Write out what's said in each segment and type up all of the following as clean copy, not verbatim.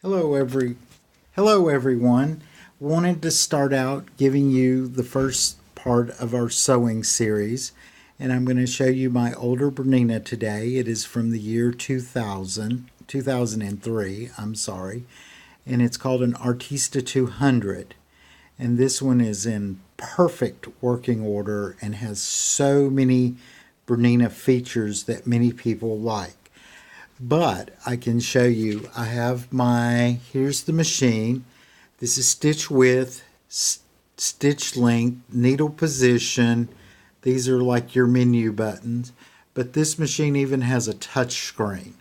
Hello everyone. Wanted to start out giving you the first part of our sewing series, and I'm going to show you my older Bernina today. It is from the year 2003, and it's called an Artista 200. And this one is in perfect working order and has so many Bernina features that many people like. But I can show you, I have here's the machine. This is stitch width, stitch length, needle position. These are like your menu buttons. But this machine even has a touch screen.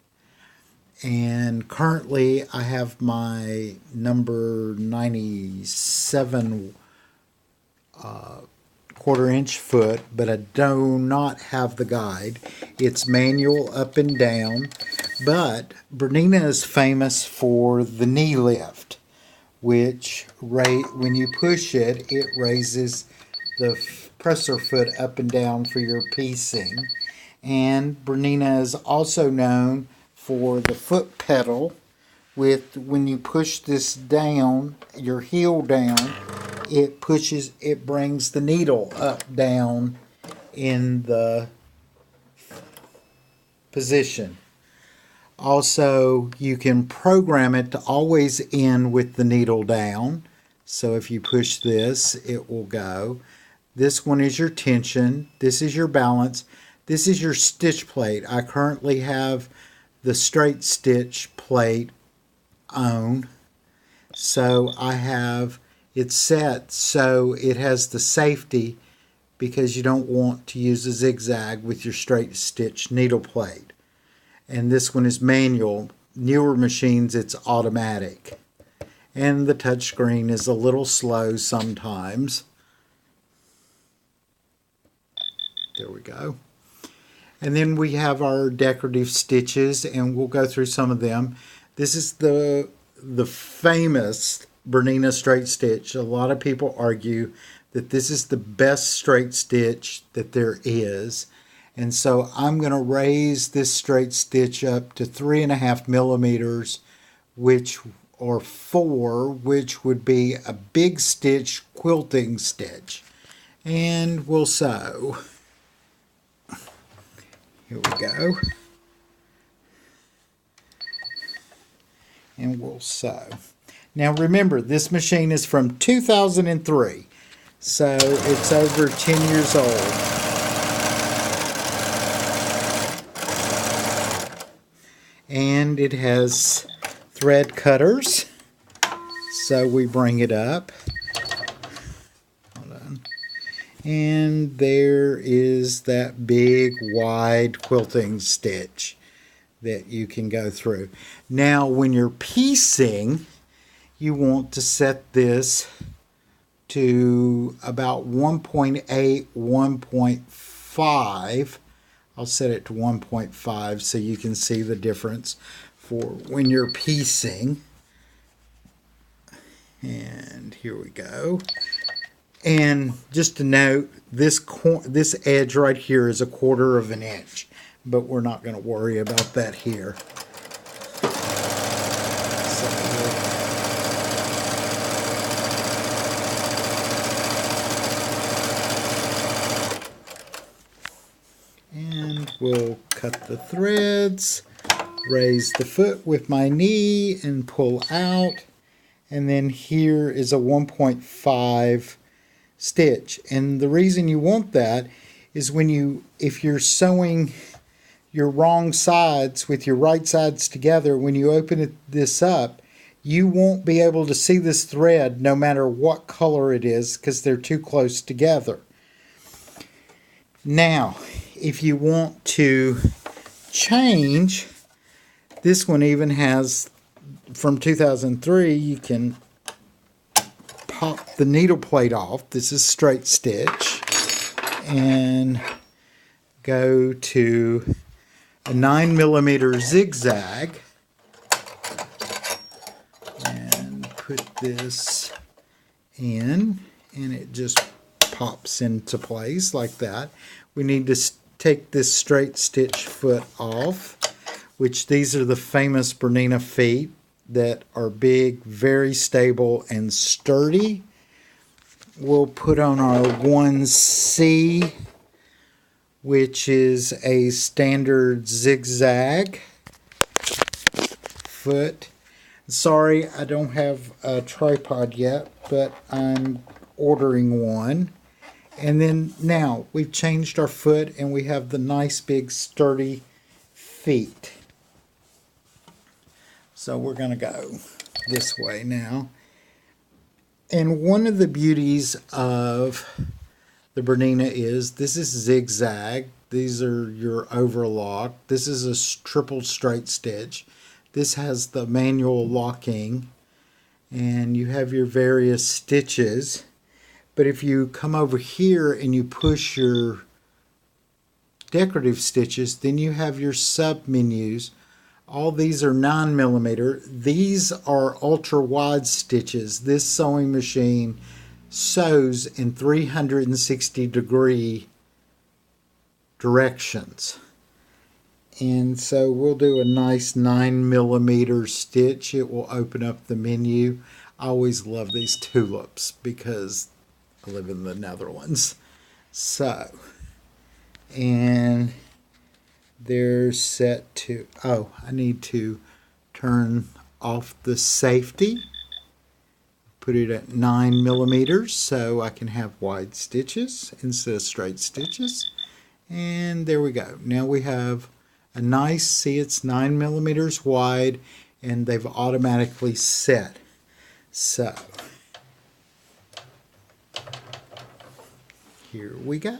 And currently I have my number 97 quarter-inch foot, but I do not have the guide. It's manual up and down, but Bernina is famous for the knee lift, which when you push it, it raises the presser foot up and down for your piecing. And Bernina is also known for the foot pedal, when you push this down, your heel down, it brings the needle up down in the position. Also, you can program it to always end with the needle down. So if you push this, it will go. This one is your tension. This is your balance. This is your stitch plate. I currently have the straight stitch plate on. So I have it set so it has the safety, because you don't want to use a zigzag with your straight stitch needle plate. And this one is manual. Newer machines, it's automatic. And the touch screen is a little slow sometimes. There we go. And then we have our decorative stitches, and we'll go through some of them. This is the famous Bernina straight stitch. A lot of people argue that this is the best straight stitch that there is. And so I'm going to raise this straight stitch up to 3.5 millimeters, or 4, which would be a big stitch quilting stitch. And we'll sew. Here we go. And we'll sew. Now remember, this machine is from 2003, so it's over 10 years old. And it has thread cutters, so we bring it up. Hold on. And there is that big wide quilting stitch that you can go through. Now when you're piecing, you want to set this to about 1.8, 1.5. I'll set it to 1.5 so you can see the difference for when you're piecing. And here we go. And just to note, this edge right here is 1/4 of an inch, but we're not going to worry about that here. And we'll cut the threads, raise the foot with my knee and pull out. And then here is a 1.5 stitch. And the reason you want that is if you're sewing your wrong sides with your right sides together, when you open this up, you won't be able to see this thread no matter what color it is, because they're too close together. Now, if you want to change, this one even has, from 2003, you can pop the needle plate off. This is straight stitch. And go to a 9 millimeter zigzag. And put this in. And it just pops into place like that. We need to take this straight stitch foot off, which these are the famous Bernina feet. that are big, very stable and sturdy. We'll put on our 1C, which is a standard zigzag foot. Sorry, I don't have a tripod yet, but I'm ordering one. And then now we've changed our foot and we have the nice big sturdy feet. So we're going to go this way now. And one of the beauties of the Bernina is this is zigzag. These are your overlock. This is a triple straight stitch. This has the manual locking. And you have your various stitches. But if you come over here and you push your decorative stitches, then you have your sub menus. All these are 9mm. These are ultra wide stitches. This sewing machine sews in 360-degree directions. And so we'll do a nice 9mm stitch. It will open up the menu. I always love these tulips because I live in the Netherlands. So, and they're set to, oh, I need to turn off the safety. Put it at 9mm so I can have wide stitches instead of straight stitches. And there we go. Now we have a nice, see, it's 9mm wide and they've automatically set. So here we go.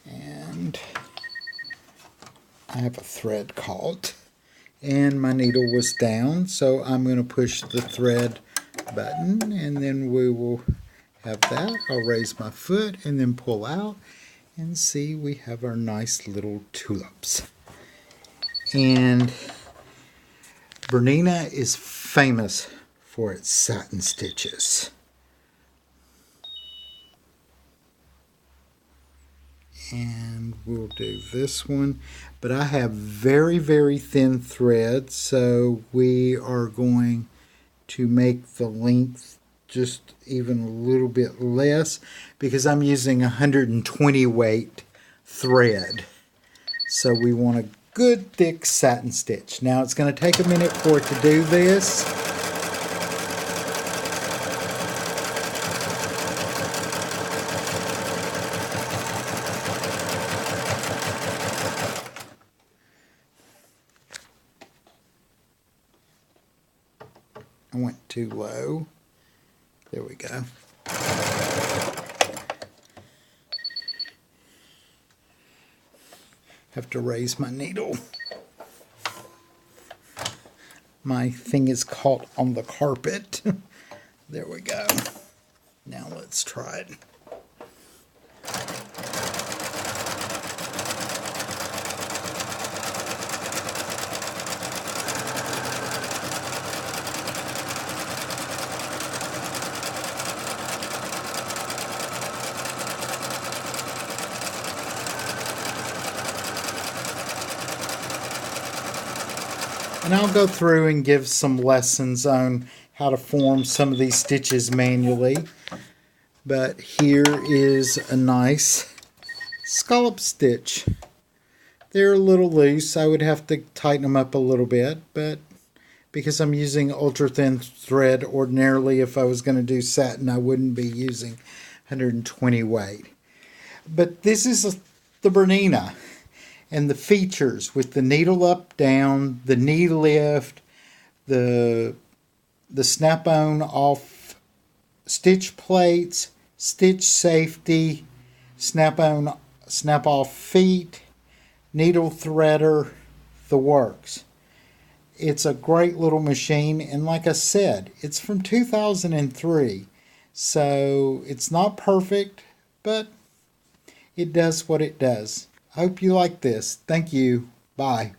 And I have a thread caught and my needle was down, so I'm going to push the thread button and then we will have that. I'll raise my foot and then pull out and see we have our nice little tulips. And Bernina is famous for its satin stitches. And we'll do this one, but I have very, very thin thread, so we are going to make the length just even a little bit less because I'm using 120 weight thread. So we want a good thick satin stitch. Now it's going to take a minute for it to do this. I went too low. There we go. Have to raise my needle. My thing is caught on the carpet. There we go. Now let's try it. And I'll go through and give some lessons on how to form some of these stitches manually. But here is a nice scallop stitch. They're a little loose. I would have to tighten them up a little bit, but because I'm using ultra thin thread, ordinarily if I was going to do satin, I wouldn't be using 120 weight. But this is the Bernina. And the features with the needle up, down, the knee lift, the snap-on off stitch plates, stitch safety, snap-on, snap-off feet, needle threader, the works. It's a great little machine, and like I said, it's from 2003, so it's not perfect, but it does what it does. I hope you like this. Thank you. Bye.